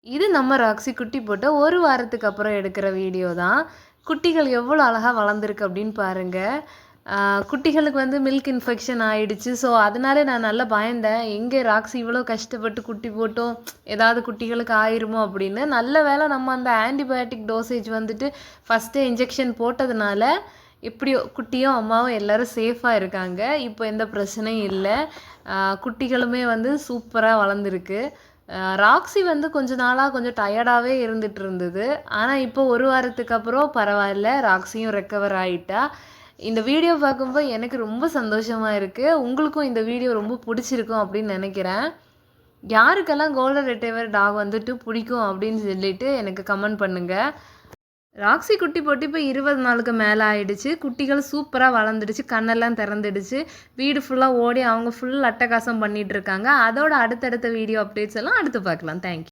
இது நம்ம ராக்ஸி குட்டி போட்ட ஒரு வாரத்துக்கு அப்புறம் எடுக்கிற வீடியோ தான். குட்டிகள் எவ்வளோ அழகா வளர்ந்துருக்கு அப்படின்னு பாருங்க. குட்டிகளுக்கு வந்து மில்க் இன்ஃபெக்ஷன் ஆயிடுச்சு. ஸோ அதனாலே நான் நல்லா பயந்தேன். எங்கே ராக்ஸி இவ்வளோ கஷ்டப்பட்டு குட்டி போட்டும் ஏதாவது குட்டிகளுக்கு ஆயிருமோ அப்படின்னு. நல்ல வேளை நம்ம அந்த ஆன்டிபயோட்டிக் டோசேஜ் வந்துட்டு ஃபஸ்ட்டே இன்ஜெக்ஷன் போட்டதுனால எப்படியோ குட்டியும் அம்மாவும் எல்லோரும் சேஃபாக இருக்காங்க. இப்போ எந்த பிரச்சனையும் இல்லை. குட்டிகளுமே வந்து சூப்பராக வளர்ந்துருக்கு. ராக்ஸி வந்து கொஞ்ச நாளாக கொஞ்சம் டயர்டாகவே இருந்துட்டு இருந்தது. ஆனால் இப்போ ஒரு வாரத்துக்கு அப்புறம் பரவாயில்ல, ராக்ஸியும் ரெக்கவர் ஆகிட்டா. இந்த வீடியோ பார்க்கும்போது எனக்கு ரொம்ப சந்தோஷமாக இருக்குது. உங்களுக்கும் இந்த வீடியோ ரொம்ப பிடிச்சிருக்கும் அப்படின்னு நினைக்கிறேன். யாருக்கெல்லாம் கோல்டன் ரெட்ரைவர் டாக் வந்துட்டு பிடிக்கும் அப்படின்னு சொல்லிட்டு எனக்கு கமெண்ட் பண்ணுங்கள். ராக்ஸி குட்டி போட்டு இப்போ 20 நாளுக்கு மேலே ஆயிடுச்சு. குட்டிகள் சூப்பராக வளர்ந்துடுச்சு, கண்ணெல்லாம் திறந்துடுச்சு, வீடு ஃபுல்லாக ஓடி அவங்க ஃபுல் அட்டகாசம் பண்ணிகிட்டு இருக்காங்க. அதோட அடுத்தடுத்த வீடியோ அப்டேட்ஸ் எல்லாம் அடுத்து பார்க்கலாம். தேங்க்யூ.